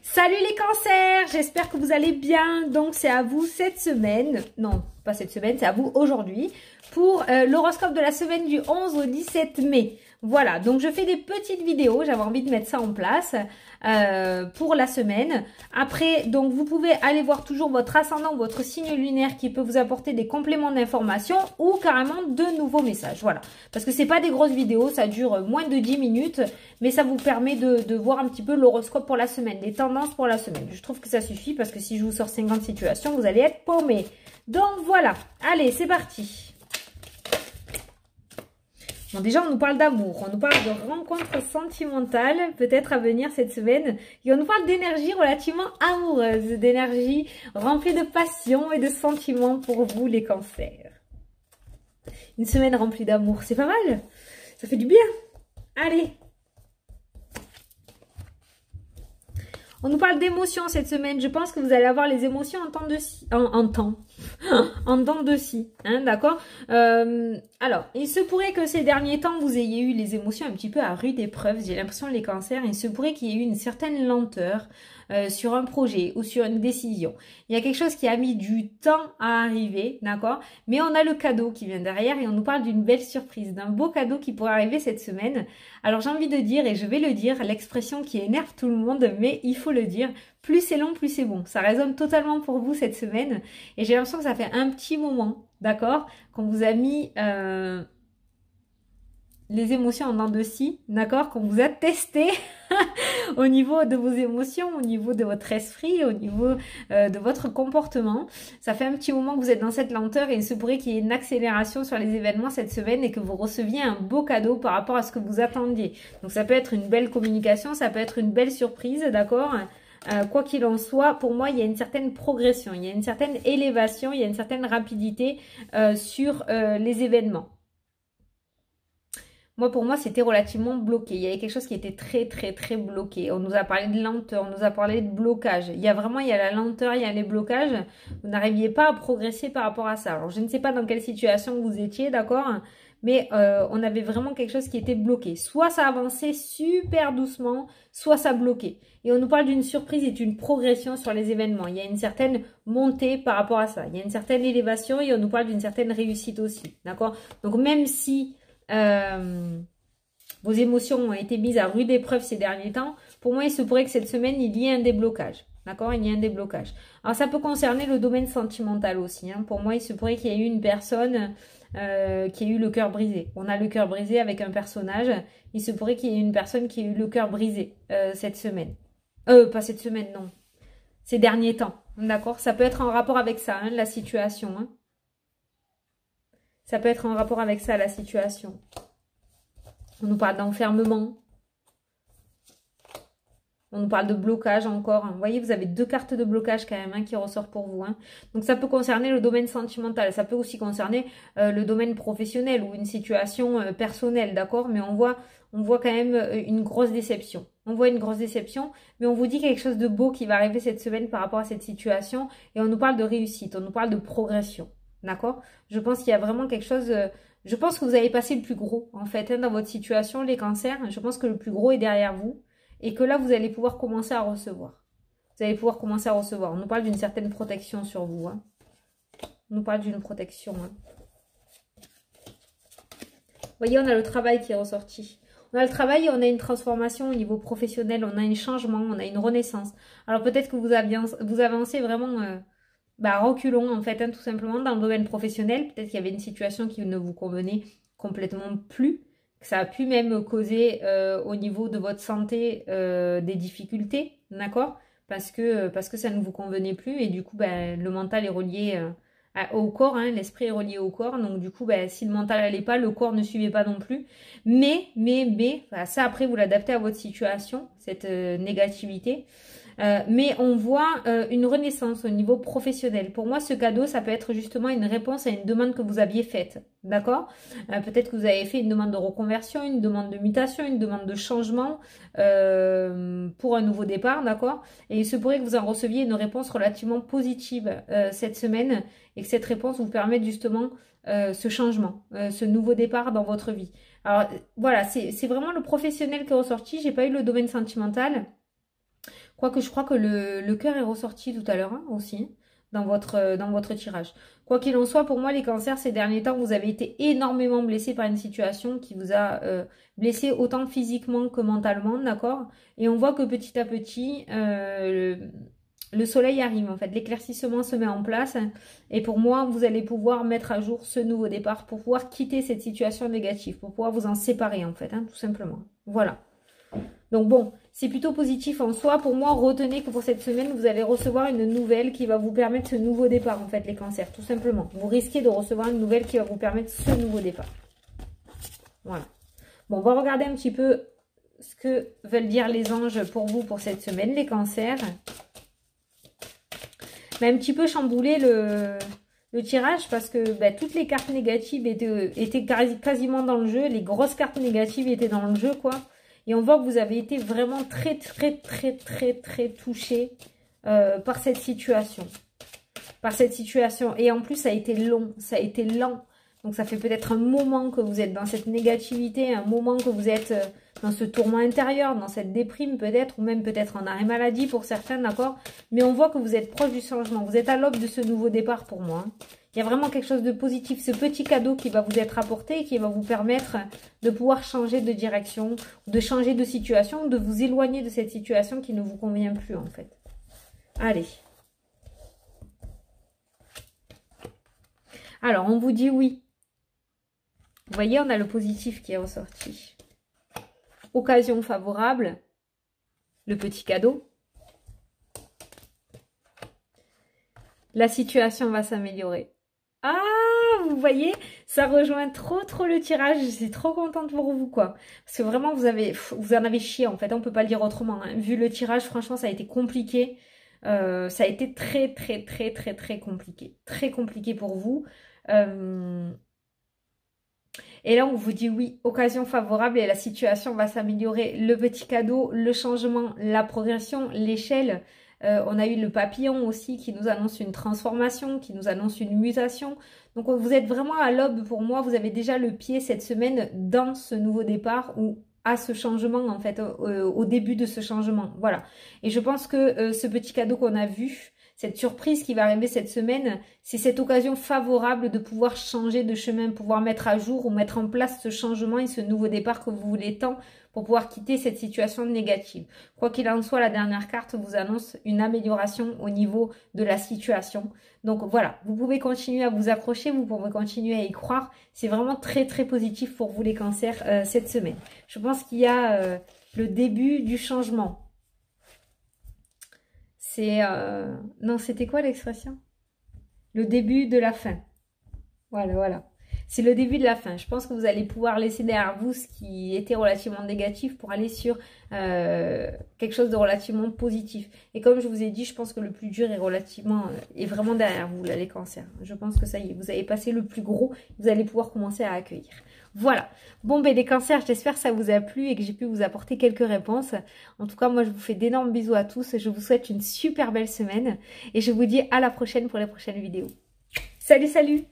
Salut les cancers, j'espère que vous allez bien. Donc c'est à vous cette semaine, non pas cette semaine, c'est à vous aujourd'hui pour l'horoscope de la semaine du 11 au 17 mai. Voilà, donc je fais des petites vidéos, j'avais envie de mettre ça en place pour la semaine. Après, donc vous pouvez aller voir toujours votre ascendant, votre signe lunaire qui peut vous apporter des compléments d'information ou carrément de nouveaux messages. Voilà, parce que c'est pas des grosses vidéos, ça dure moins de 10 minutes, mais ça vous permet de voir un petit peu l'horoscope pour la semaine, les tendances pour la semaine. Je trouve que ça suffit parce que si je vous sors 50 situations, vous allez être paumé. Donc voilà, allez, c'est parti. Bon, déjà, on nous parle d'amour, on nous parle de rencontres sentimentales, peut-être à venir cette semaine. Et on nous parle d'énergie relativement amoureuse, d'énergie remplie de passion et de sentiments pour vous, les cancers. Une semaine remplie d'amour, c'est pas mal? Ça fait du bien. Allez. On nous parle d'émotions cette semaine. Je pense que vous allez avoir les émotions en temps de scie. En temps de scie. Hein, d'accord. Alors, il se pourrait que ces derniers temps, vous ayez eu les émotions un petit peu à rude épreuve. J'ai l'impression, les cancers, il se pourrait qu'il y ait eu une certaine lenteur sur un projet ou sur une décision. Il y a quelque chose qui a mis du temps à arriver, d'accord. Mais on a le cadeau qui vient derrière et on nous parle d'une belle surprise, d'un beau cadeau qui pourrait arriver cette semaine. Alors j'ai envie de dire, et je vais le dire, l'expression qui énerve tout le monde, mais il faut le dire, plus c'est long, plus c'est bon. Ça résonne totalement pour vous cette semaine. Et j'ai l'impression que ça fait un petit moment, d'accord, qu'on vous a mis les émotions en dents de scie, d'accord, qu'on vous a testé au niveau de vos émotions, au niveau de votre esprit, au niveau de votre comportement. Ça fait un petit moment que vous êtes dans cette lenteur et il se pourrait qu'il y ait une accélération sur les événements cette semaine et que vous receviez un beau cadeau par rapport à ce que vous attendiez. Donc ça peut être une belle communication, ça peut être une belle surprise, d'accord. Quoi qu'il en soit, pour moi, il y a une certaine progression, il y a une certaine élévation, il y a une certaine rapidité sur les événements. Moi, pour moi, c'était relativement bloqué. Il y avait quelque chose qui était très bloqué. On nous a parlé de lenteur, on nous a parlé de blocage. Il y a la lenteur, il y a les blocages. Vous n'arriviez pas à progresser par rapport à ça. Alors, je ne sais pas dans quelle situation vous étiez, d'accord ? Mais on avait vraiment quelque chose qui était bloqué. Soit ça avançait super doucement, soit ça bloquait. Et on nous parle d'une surprise et d'une progression sur les événements. Il y a une certaine montée par rapport à ça. Il y a une certaine élévation et on nous parle d'une certaine réussite aussi, d'accord ? Donc, même si vos émotions ont été mises à rude épreuve ces derniers temps, pour moi, il se pourrait que cette semaine, il y ait un déblocage. D'accord? Il y a un déblocage. Alors, ça peut concerner le domaine sentimental aussi. Hein. Pour moi, il se pourrait qu'il y ait eu une personne qui ait eu le cœur brisé. On a le cœur brisé avec un personnage. Il se pourrait qu'il y ait une personne qui ait eu le cœur brisé cette semaine. Pas cette semaine, non. Ces derniers temps. D'accord? Ça peut être en rapport avec ça, hein, la situation. Hein. Ça peut être en rapport avec ça, la situation. On nous parle d'enfermement. On nous parle de blocage encore. Vous voyez, vous avez deux cartes de blocage quand même hein, qui ressortent pour vous. Hein. Donc ça peut concerner le domaine sentimental. Ça peut aussi concerner le domaine professionnel ou une situation personnelle, d'accord? Mais on voit quand même une grosse déception. On voit une grosse déception, mais on vous dit quelque chose de beau qui va arriver cette semaine par rapport à cette situation. Et on nous parle de réussite, on nous parle de progression. D'accord? Je pense qu'il y a vraiment quelque chose... je pense que vous avez passé le plus gros, en fait, hein, dans votre situation, les cancers. Je pense que le plus gros est derrière vous. Et que là, vous allez pouvoir commencer à recevoir. Vous allez pouvoir commencer à recevoir. On nous parle d'une certaine protection sur vous. Hein. On nous parle d'une protection. Hein. Vous voyez, on a le travail qui est ressorti. On a le travail et on a une transformation au niveau professionnel. On a un changement, on a une renaissance. Alors peut-être que vous avancez vraiment... reculons en fait, hein, tout simplement dans le domaine professionnel. Peut-être qu'il y avait une situation qui ne vous convenait complètement plus, que ça a pu même causer au niveau de votre santé des difficultés, d'accord, parce que ça ne vous convenait plus et du coup le mental est relié au corps, hein, l'esprit est relié au corps, donc du coup si le mental n'allait pas, le corps ne suivait pas non plus, mais ça après vous l'adaptez à votre situation, cette négativité. Mais on voit une renaissance au niveau professionnel. Pour moi, ce cadeau, ça peut être justement une réponse à une demande que vous aviez faite. D'accord? Peut-être que vous avez fait une demande de reconversion, une demande de mutation, une demande de changement pour un nouveau départ. D'accord? Et il se pourrait que vous en receviez une réponse relativement positive cette semaine et que cette réponse vous permette justement ce changement, ce nouveau départ dans votre vie. Alors voilà, c'est vraiment le professionnel qui est ressorti. J'ai pas eu le domaine sentimental. Quoique je crois que le cœur est ressorti tout à l'heure hein, aussi dans votre tirage. Quoi qu'il en soit, pour moi, les cancers, ces derniers temps, vous avez été énormément blessés par une situation qui vous a blessé autant physiquement que mentalement, d'accord? Et on voit que petit à petit, le soleil arrive en fait, l'éclaircissement se met en place. Et pour moi, vous allez pouvoir mettre à jour ce nouveau départ pour pouvoir quitter cette situation négative, pour pouvoir vous en séparer en fait, hein, tout simplement. Voilà. Donc bon, c'est plutôt positif en soi. Pour moi, retenez que pour cette semaine, vous allez recevoir une nouvelle qui va vous permettre ce nouveau départ, en fait, les cancers, tout simplement. Vous risquez de recevoir une nouvelle qui va vous permettre ce nouveau départ. Voilà. Bon, on va regarder un petit peu ce que veulent dire les anges pour vous pour cette semaine, les cancers. Mais un petit peu chambouler le tirage parce que bah, toutes les cartes négatives étaient quasiment dans le jeu. Les grosses cartes négatives étaient dans le jeu, quoi. Et on voit que vous avez été vraiment très touché par cette situation. Et en plus, ça a été long, ça a été lent. Donc ça fait peut-être un moment que vous êtes dans cette négativité, un moment que vous êtes dans ce tourment intérieur, dans cette déprime peut-être, ou même peut-être en arrêt maladie pour certains, d'accord? Mais on voit que vous êtes proche du changement, vous êtes à l'aube de ce nouveau départ pour moi. Hein. Il y a vraiment quelque chose de positif, ce petit cadeau qui va vous être apporté et qui va vous permettre de pouvoir changer de direction, de changer de situation, de vous éloigner de cette situation qui ne vous convient plus en fait. Allez. Alors, on vous dit oui. Vous voyez, on a le positif qui est ressorti. Occasion favorable, le petit cadeau. La situation va s'améliorer. Ah, vous voyez, ça rejoint trop le tirage. Je suis trop contente pour vous, quoi. Parce que vraiment, vous en avez chié, en fait. On peut pas le dire autrement. Hein. Vu le tirage, franchement, ça a été compliqué. Ça a été très compliqué. Très compliqué pour vous. Et là, on vous dit oui, occasion favorable et la situation va s'améliorer. Le petit cadeau, le changement, la progression, l'échelle. On a eu le papillon aussi qui nous annonce une transformation, qui nous annonce une mutation. Donc, vous êtes vraiment à l'aube pour moi. Vous avez déjà le pied cette semaine dans ce nouveau départ ou à ce changement, en fait, au début de ce changement. Voilà. Et je pense que ce petit cadeau qu'on a vu, cette surprise qui va arriver cette semaine, c'est cette occasion favorable de pouvoir changer de chemin, pouvoir mettre à jour ou mettre en place ce changement et ce nouveau départ que vous voulez tant pour pouvoir quitter cette situation négative. Quoi qu'il en soit, la dernière carte vous annonce une amélioration au niveau de la situation. Donc voilà, vous pouvez continuer à vous accrocher, vous pouvez continuer à y croire. C'est vraiment très positif pour vous les cancers cette semaine. Je pense qu'il y a le début du changement. C'est... Non, c'était quoi l'expression? Le début de la fin. Voilà. C'est le début de la fin. Je pense que vous allez pouvoir laisser derrière vous ce qui était relativement négatif pour aller sur quelque chose de relativement positif. Et comme je vous ai dit, je pense que le plus dur est vraiment derrière vous, là, les cancers. Je pense que ça y est, vous avez passé le plus gros. Vous allez pouvoir commencer à accueillir. Voilà. Bon, ben les cancers, j'espère que ça vous a plu et que j'ai pu vous apporter quelques réponses. En tout cas, moi, je vous fais d'énormes bisous à tous. Je vous souhaite une super belle semaine et je vous dis à la prochaine pour les prochaines vidéos. Salut